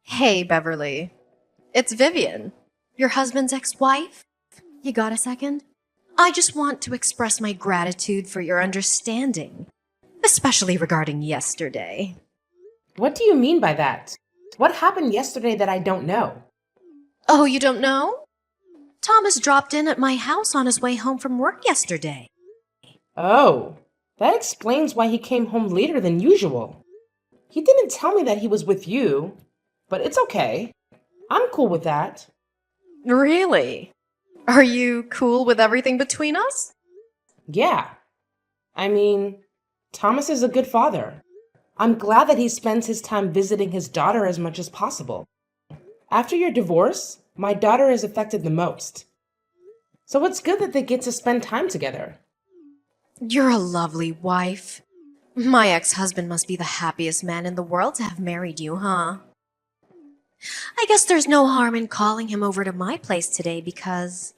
Hey, Beverly. It's Vivian, your husband's ex-wife. You got a second? I just want to express my gratitude for your understanding, especially regarding yesterday. What do you mean by that? What happened yesterday that I don't know? Oh, you don't know? Thomas dropped in at my house on his way home from work yesterday. Oh, that explains why he came home later than usual. He didn't tell me that he was with you, but it's okay. I'm cool with that. Really? Are you cool with everything between us? Yeah. I mean, Thomas is a good father. I'm glad that he spends his time visiting his daughter as much as possible. After your divorce, my daughter is affected the most. So it's good that they get to spend time together. You're a lovely wife. My ex-husband must be the happiest man in the world to have married you, huh? I guess there's no harm in calling him over to my place today because,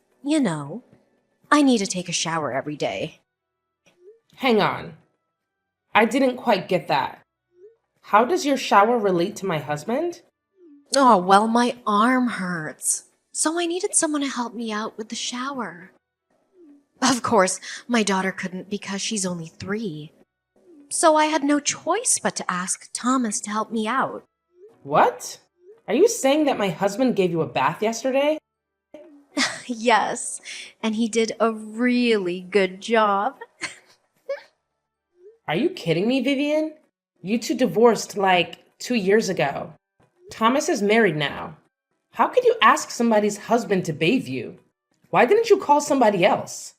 I need to take a shower every day. Hang on. I didn't quite get that. How does your shower relate to my husband? Oh, well, my arm hurts. So I needed someone to help me out with the shower. Of course, my daughter couldn't because she's only 3. So I had no choice but to ask Thomas to help me out. What? Are you saying that my husband gave you a bath yesterday? Yes, and he did a really good job. Are you kidding me, Vivian? You two divorced like 2 years ago. Thomas is married now. How could you ask somebody's husband to bathe you? Why didn't you call somebody else?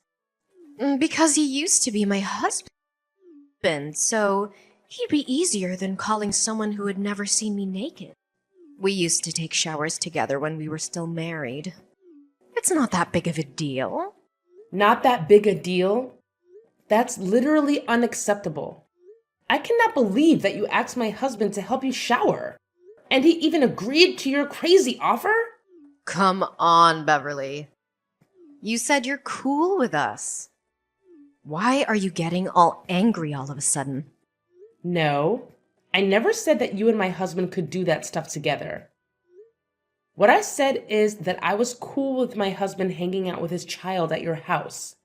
Because he used to be my husband, so he'd be easier than calling someone who had never seen me naked. We used to take showers together when we were still married. It's not that big of a deal. Not that big a deal? That's literally unacceptable. I cannot believe that you asked my husband to help you shower. And he even agreed to your crazy offer? Come on, Beverly. You said you're cool with us. Why are you getting all angry all of a sudden? No, I never said that you and my husband could do that stuff together. What I said is that I was cool with my husband hanging out with his child at your house.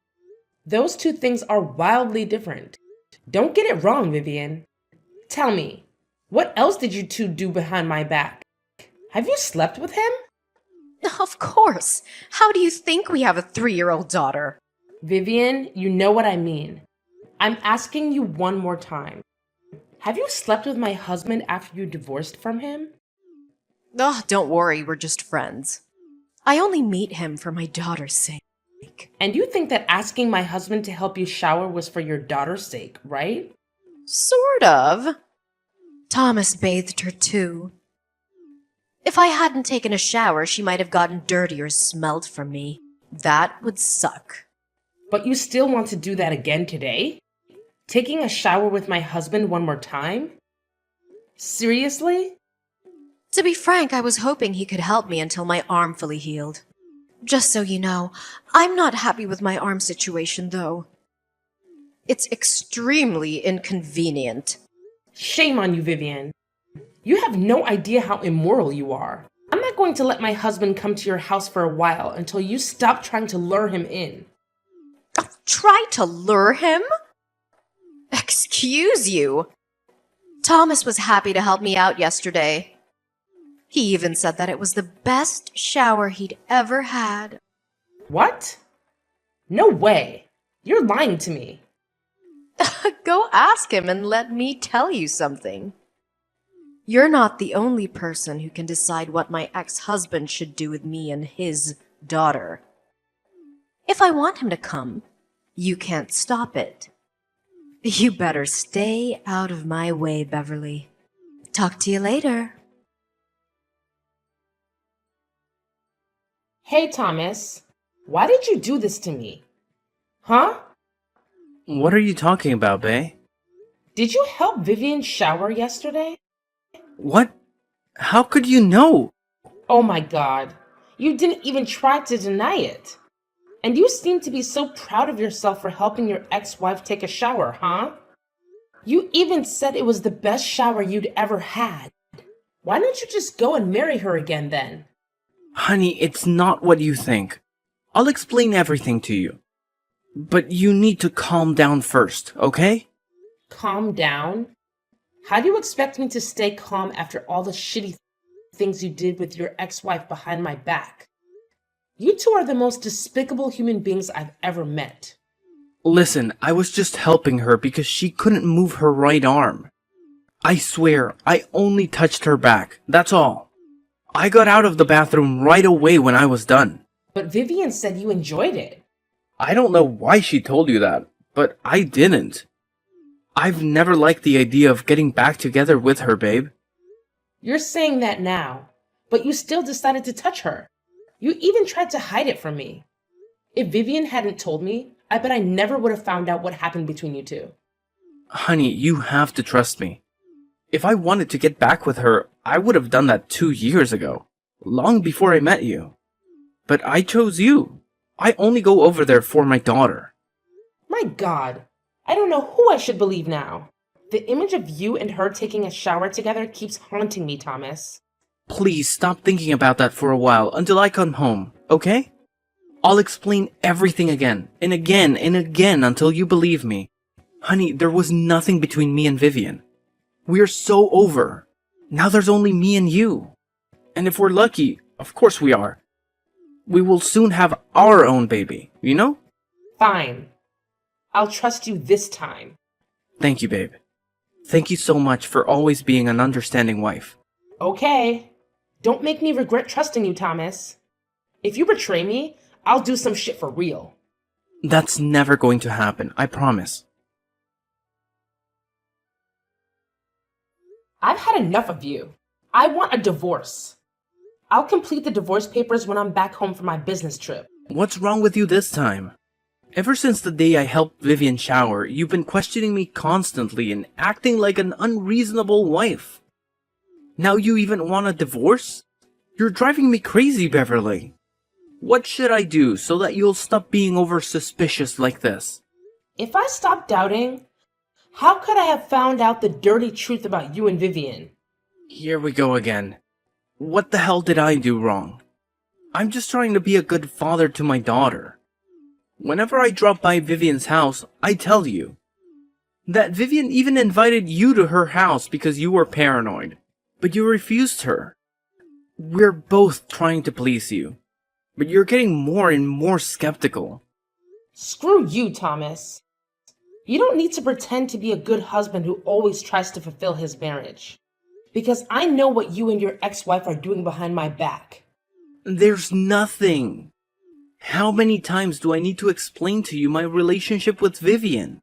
Those two things are wildly different. Don't get it wrong, Vivian. Tell me, what else did you two do behind my back? Have you slept with him? Of course. How do you think we have a 3-year-old daughter? Vivian, you know what I mean. I'm asking you one more time. Have you slept with my husband after you divorced from him? Oh, don't worry, we're just friends. I only meet him for my daughter's sake. And you think that asking my husband to help you shower was for your daughter's sake, right? Sort of. Thomas bathed her too. If I hadn't taken a shower, she might have gotten dirty or smelled from me. That would suck. But you still want to do that again today? Taking a shower with my husband one more time? Seriously? To be frank, I was hoping he could help me until my arm fully healed. Just so you know, I'm not happy with my arm situation, though. It's extremely inconvenient. Shame on you, Vivian. You have no idea how immoral you are. I'm not going to let my husband come to your house for a while until you stop trying to lure him in. Try to lure him? Excuse you. Thomas was happy to help me out yesterday. He even said that it was the best shower he'd ever had. What? No way. You're lying to me. Go ask him and let me tell you something. You're not the only person who can decide what my ex-husband should do with me and his daughter. If I want him to come, you can't stop it. You better stay out of my way, Beverly. Talk to you later. Hey, Thomas. Why did you do this to me? Huh? What are you talking about, Bae? Did you help Vivian shower yesterday? What? How could you know? Oh my god. You didn't even try to deny it. And you seem to be so proud of yourself for helping your ex-wife take a shower, huh? You even said it was the best shower you'd ever had. Why don't you just go and marry her again then? Honey, it's not what you think. I'll explain everything to you. But you need to calm down first, okay? Calm down? How do you expect me to stay calm after all the shitty things you did with your ex-wife behind my back? You two are the most despicable human beings I've ever met. Listen, I was just helping her because she couldn't move her right arm. I swear, I only touched her back, that's all. I got out of the bathroom right away when I was done. But Vivian said you enjoyed it. I don't know why she told you that, but I didn't. I've never liked the idea of getting back together with her, babe. You're saying that now, but you still decided to touch her. You even tried to hide it from me. If Vivian hadn't told me, I bet I never would have found out what happened between you two. Honey, you have to trust me. If I wanted to get back with her, I would have done that 2 years ago, long before I met you. But I chose you. I only go over there for my daughter. My God, I don't know who I should believe now. The image of you and her taking a shower together keeps haunting me, Thomas. Please stop thinking about that for a while until I come home, okay? I'll explain everything again and again and again until you believe me. Honey, there was nothing between me and Vivian. We're so over. Now there's only me and you. And if we're lucky, of course we are, we will soon have our own baby, you know? Fine. I'll trust you this time. Thank you, babe. Thank you so much for always being an understanding wife. Okay. Don't make me regret trusting you, Thomas. If you betray me, I'll do some shit for real. That's never going to happen, I promise. I've had enough of you. I want a divorce. I'll complete the divorce papers when I'm back home for my business trip. What's wrong with you this time? Ever since the day I helped Vivian shower, you've been questioning me constantly and acting like an unreasonable wife. Now you even want a divorce? You're driving me crazy, Beverly. What should I do so that you'll stop being over suspicious like this? If I stopped doubting, how could I have found out the dirty truth about you and Vivian? Here we go again. What the hell did I do wrong? I'm just trying to be a good father to my daughter. Whenever I drop by Vivian's house, I tell you. That Vivian even invited you to her house because you were paranoid. But you refused her. We're both trying to please you. But you're getting more and more skeptical. Screw you, Thomas. You don't need to pretend to be a good husband who always tries to fulfill his marriage. Because I know what you and your ex-wife are doing behind my back. There's nothing. How many times do I need to explain to you my relationship with Vivian?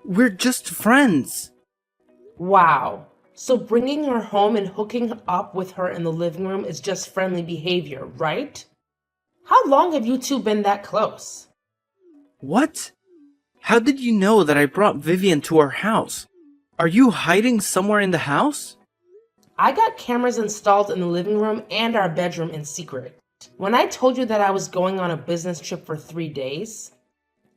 We're just friends. Wow. So bringing her home and hooking up with her in the living room is just friendly behavior, right? How long have you two been that close? What? How did you know that I brought Vivian to our house? Are you hiding somewhere in the house? I got cameras installed in the living room and our bedroom in secret. When I told you that I was going on a business trip for 3 days,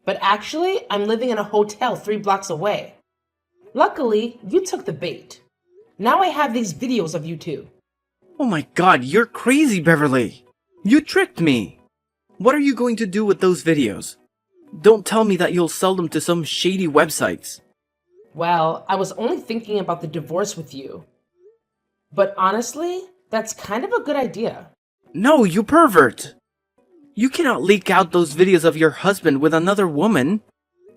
but actually I'm living in a hotel 3 blocks away. Luckily, you took the bait. Now I have these videos of you two. Oh my god, you're crazy, Beverly. You tricked me. What are you going to do with those videos? Don't tell me that you'll sell them to some shady websites. Well, I was only thinking about the divorce with you. But honestly, that's kind of a good idea. No, you pervert! You cannot leak out those videos of your husband with another woman.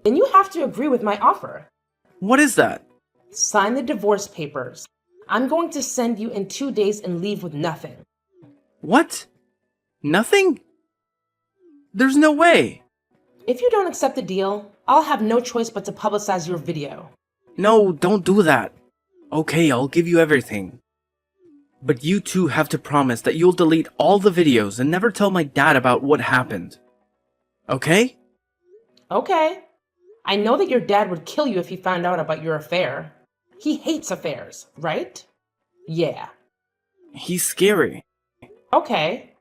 Then you have to agree with my offer. What is that? Sign the divorce papers. I'm going to send you in 2 days and leave with nothing. What? Nothing? There's no way. If you don't accept the deal, I'll have no choice but to publicize your video. No, don't do that. Okay, I'll give you everything. But you two have to promise that you'll delete all the videos and never tell my dad about what happened. Okay? Okay. I know that your dad would kill you if he found out about your affair. He hates affairs, right? Yeah. He's scary. Okay.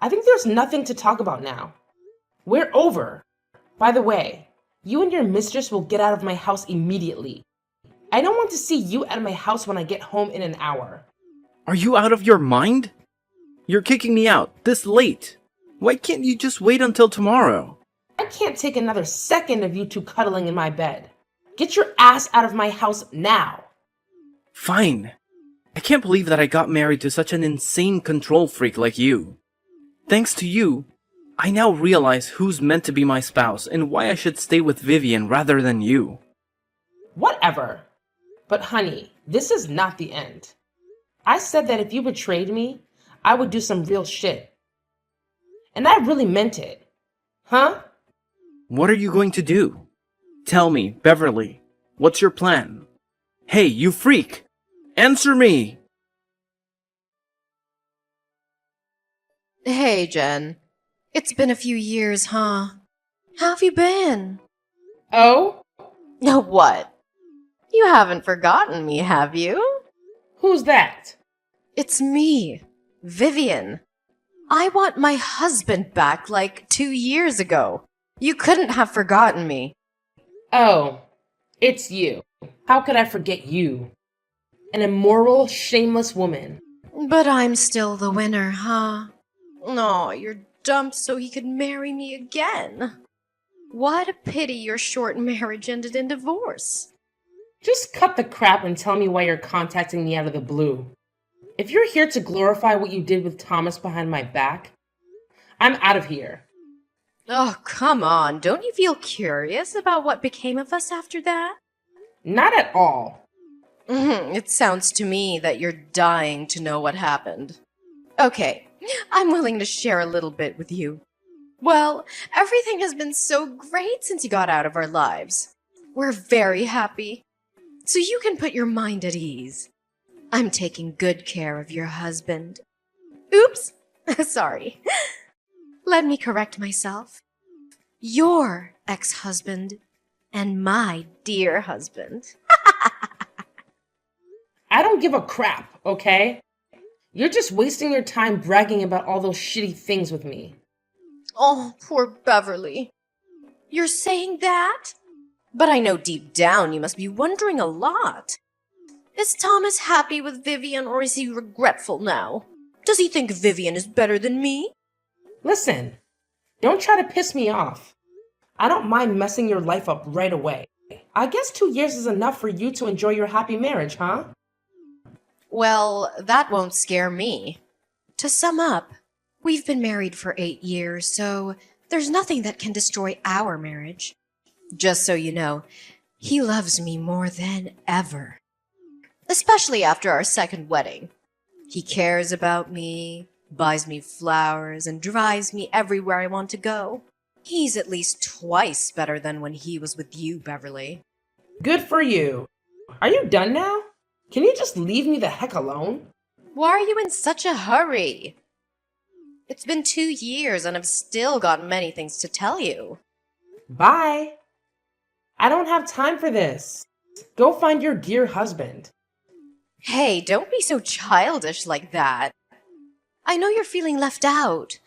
I think there's nothing to talk about now. We're over. By the way, you and your mistress will get out of my house immediately. I don't want to see you at my house when I get home in an hour. Are you out of your mind? You're kicking me out this late. Why can't you just wait until tomorrow? I can't take another second of you two cuddling in my bed. Get your ass out of my house now. Fine. I can't believe that I got married to such an insane control freak like you. Thanks to you, I now realize who's meant to be my spouse and why I should stay with Vivian rather than you. Whatever. But honey, this is not the end. I said that if you betrayed me, I would do some real shit. And I really meant it. Huh? What are you going to do? Tell me, Beverly. What's your plan? Hey, you freak! Answer me! Hey, Jen. It's been a few years, huh? How have you been? Oh? No, what? You haven't forgotten me, have you? Who's that? It's me, Vivian. I want my husband back like 2 years ago. You couldn't have forgotten me. Oh, it's you. How could I forget you? An immoral, shameless woman. But I'm still the winner, huh? No, you're dumped so he could marry me again. What a pity your short marriage ended in divorce. Just cut the crap and tell me why you're contacting me out of the blue. If you're here to glorify what you did with Thomas behind my back, I'm out of here. Oh, come on. Don't you feel curious about what became of us after that? Not at all. It sounds to me that you're dying to know what happened. Okay, I'm willing to share a little bit with you. Well, everything has been so great since you got out of our lives. We're very happy. So you can put your mind at ease. I'm taking good care of your husband. Oops! Sorry. Let me correct myself. Your ex-husband and my dear husband. I don't give a crap, okay? You're just wasting your time bragging about all those shitty things with me. Oh, poor Beverly. You're saying that? But I know deep down you must be wondering a lot. Is Thomas happy with Vivian or is he regretful now? Does he think Vivian is better than me? Listen, don't try to piss me off. I don't mind messing your life up right away. I guess 2 years is enough for you to enjoy your happy marriage, huh? Well, that won't scare me. To sum up, we've been married for 8 years, so there's nothing that can destroy our marriage. Just so you know, he loves me more than ever. Especially after our second wedding. He cares about me, buys me flowers, and drives me everywhere I want to go. He's at least twice better than when he was with you, Beverly. Good for you. Are you done now? Can you just leave me the heck alone? Why are you in such a hurry? It's been 2 years and I've still got many things to tell you. Bye. I don't have time for this. Go find your dear husband. Hey, don't be so childish like that. I know you're feeling left out.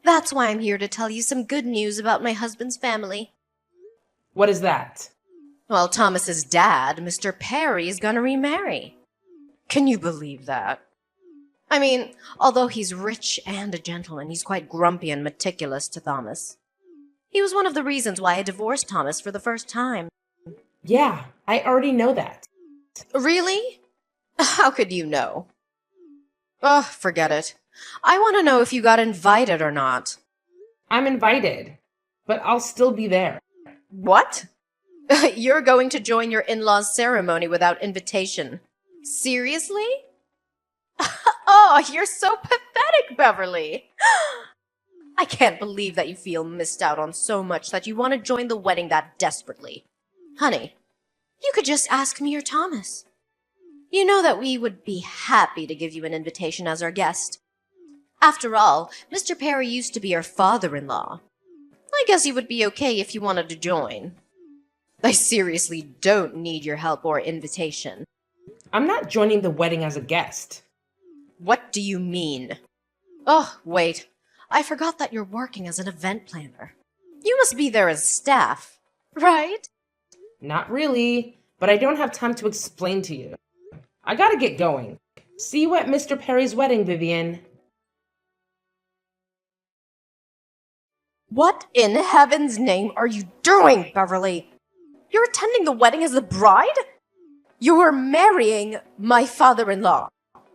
That's why I'm here to tell you some good news about my husband's family. What is that? Well, Thomas's dad, Mr. Perry, is gonna remarry. Can you believe that? I mean, although he's rich and a gentleman, he's quite grumpy and meticulous to Thomas. He was one of the reasons why I divorced Thomas for the first time. Yeah, I already know that. Really? How could you know? Ugh, forget it. I want to know if you got invited or not. I'm invited, but I'll still be there. What? You're going to join your in-laws' ceremony without invitation. Seriously? Oh, you're so pathetic, Beverly. I can't believe that you feel missed out on so much that you want to join the wedding that desperately. Honey, you could just ask me or Thomas. You know that we would be happy to give you an invitation as our guest. After all, Mr. Perry used to be our father-in-law. I guess he would be okay if you wanted to join. I seriously don't need your help or invitation. I'm not joining the wedding as a guest. What do you mean? Oh, wait. I forgot that you're working as an event planner. You must be there as staff, right? Not really, but I don't have time to explain to you. I gotta get going. See you at Mr. Perry's wedding, Vivian. What in heaven's name are you doing, Beverly? You're attending the wedding as the bride? You're marrying my father-in-law.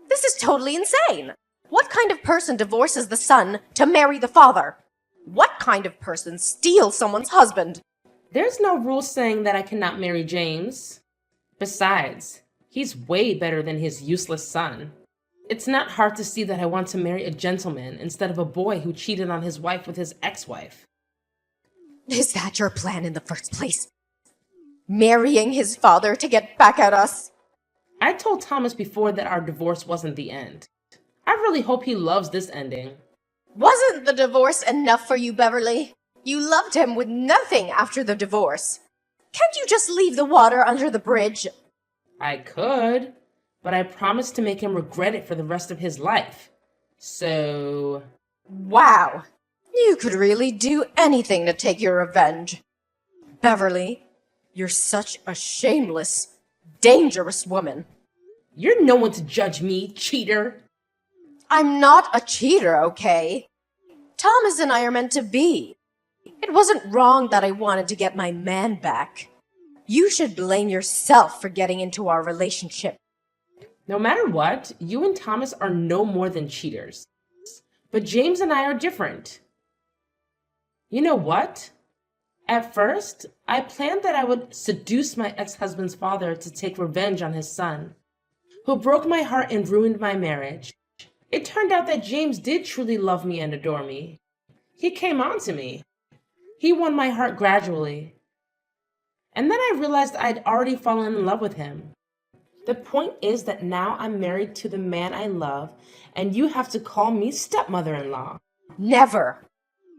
This is totally insane. What kind of person divorces the son to marry the father? What kind of person steals someone's husband? There's no rule saying that I cannot marry James. Besides, he's way better than his useless son. It's not hard to see that I want to marry a gentleman instead of a boy who cheated on his wife with his ex-wife. Is that your plan in the first place? Marrying his father to get back at us? I told Thomas before that our divorce wasn't the end. I really hope he loves this ending. Wasn't the divorce enough for you, Beverly? You loved him with nothing after the divorce. Can't you just leave the water under the bridge? I could, but I promised to make him regret it for the rest of his life. So... Wow. You could really do anything to take your revenge. Beverly, you're such a shameless, dangerous woman. You're no one to judge me, cheater. I'm not a cheater, okay? Thomas and I are meant to be. It wasn't wrong that I wanted to get my man back. You should blame yourself for getting into our relationship. No matter what, you and Thomas are no more than cheaters. But James and I are different. You know what? At first, I planned that I would seduce my ex-husband's father to take revenge on his son, who broke my heart and ruined my marriage. It turned out that James did truly love me and adore me. He came on to me. He won my heart gradually. And then I realized I'd already fallen in love with him. The point is that now I'm married to the man I love, and you have to call me stepmother-in-law. Never.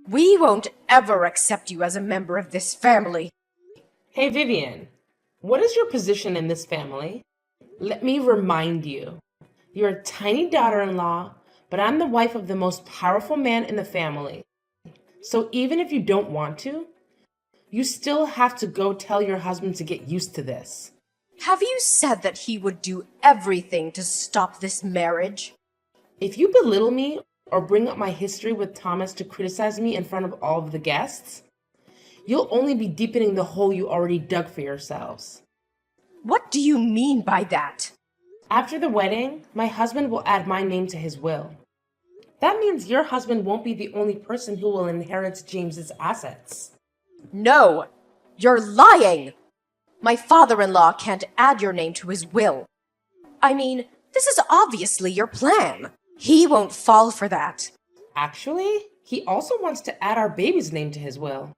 We won't ever accept you as a member of this family. Hey, Vivian, what is your position in this family? Let me remind you. You're a tiny daughter-in-law, but I'm the wife of the most powerful man in the family. So even if you don't want to, you still have to go tell your husband to get used to this. Have you said that he would do everything to stop this marriage? If you belittle me or bring up my history with Thomas to criticize me in front of all of the guests, you'll only be deepening the hole you already dug for yourselves. What do you mean by that? After the wedding, my husband will add my name to his will. That means your husband won't be the only person who will inherit James's assets. No, you're lying! My father-in-law can't add your name to his will. I mean, this is obviously your plan. He won't fall for that. Actually, he also wants to add our baby's name to his will.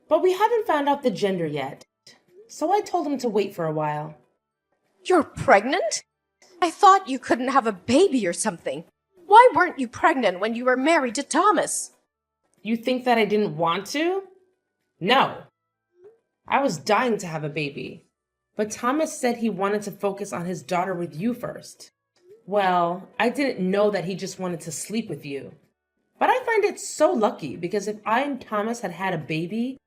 But we haven't found out the gender yet, so I told him to wait for a while. You're pregnant? I thought you couldn't have a baby or something. Why weren't you pregnant when you were married to Thomas? You think that I didn't want to? No. I was dying to have a baby, but Thomas said he wanted to focus on his daughter with you first. Well, I didn't know that he just wanted to sleep with you. But I find it so lucky because if I and Thomas had had a baby,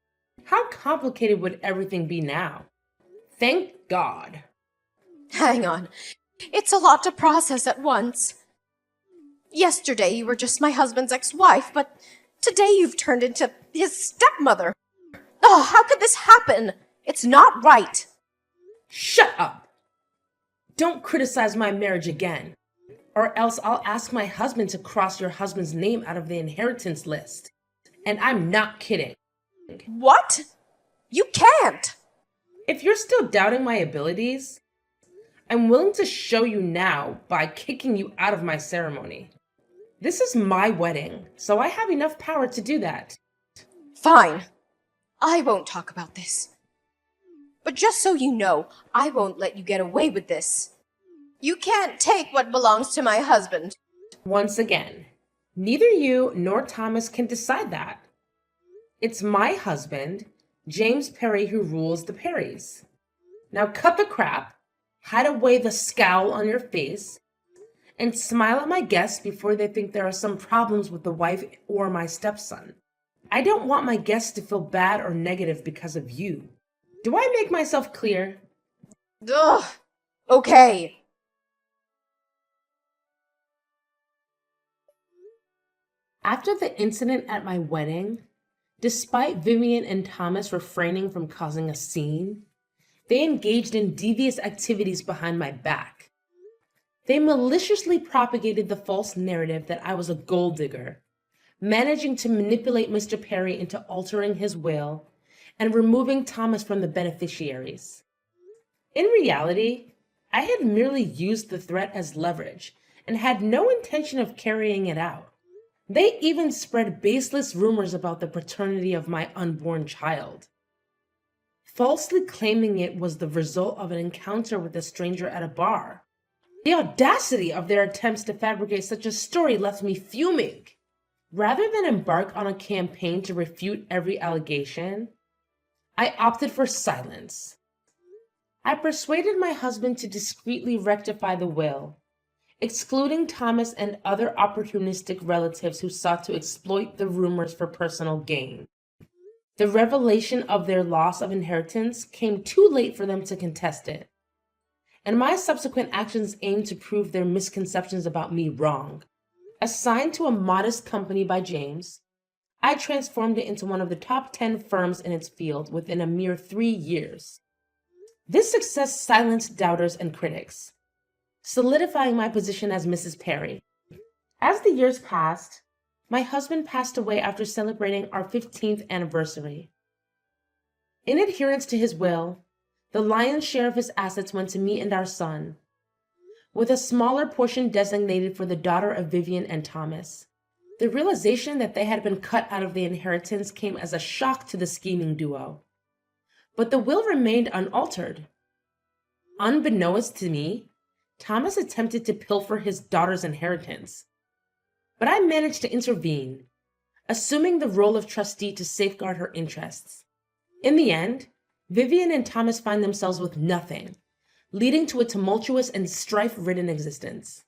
how complicated would everything be now? Thank God. Hang on. It's a lot to process at once. Yesterday you were just my husband's ex-wife, but today you've turned into his stepmother. Oh, how could this happen? It's not right. Shut up! Don't criticize my marriage again, or else I'll ask my husband to cross your husband's name out of the inheritance list. And I'm not kidding. What? You can't! If you're still doubting my abilities, I'm willing to show you now by kicking you out of my ceremony. This is my wedding, so I have enough power to do that. Fine. I won't talk about this. But just so you know, I won't let you get away with this. You can't take what belongs to my husband. Once again, neither you nor Thomas can decide that. It's my husband, James Perry, who rules the Perrys. Now cut the crap, hide away the scowl on your face, and smile at my guests before they think there are some problems with the wife or my stepson. I don't want my guests to feel bad or negative because of you. Do I make myself clear? Ugh. Okay. After the incident at my wedding, despite Vivian and Thomas refraining from causing a scene, they engaged in devious activities behind my back. They maliciously propagated the false narrative that I was a gold digger, managing to manipulate Mr. Perry into altering his will and removing Thomas from the beneficiaries. In reality, I had merely used the threat as leverage and had no intention of carrying it out. They even spread baseless rumors about the paternity of my unborn child, falsely claiming it was the result of an encounter with a stranger at a bar. The audacity of their attempts to fabricate such a story left me fuming. Rather than embark on a campaign to refute every allegation, I opted for silence. I persuaded my husband to discreetly rectify the will, excluding Thomas and other opportunistic relatives who sought to exploit the rumors for personal gain. The revelation of their loss of inheritance came too late for them to contest it, and my subsequent actions aimed to prove their misconceptions about me wrong. Assigned to a modest company by James, I transformed it into one of the top 10 firms in its field within a mere 3 years. This success silenced doubters and critics, solidifying my position as Mrs. Perry. As the years passed, my husband passed away after celebrating our 15th anniversary. In adherence to his will, the lion's share of his assets went to me and our son, with a smaller portion designated for the daughter of Vivian and Thomas. The realization that they had been cut out of the inheritance came as a shock to the scheming duo. But the will remained unaltered. Unbeknownst to me, Thomas attempted to pilfer his daughter's inheritance, but I managed to intervene, assuming the role of trustee to safeguard her interests. In the end, Vivian and Thomas find themselves with nothing, leading to a tumultuous and strife-ridden existence.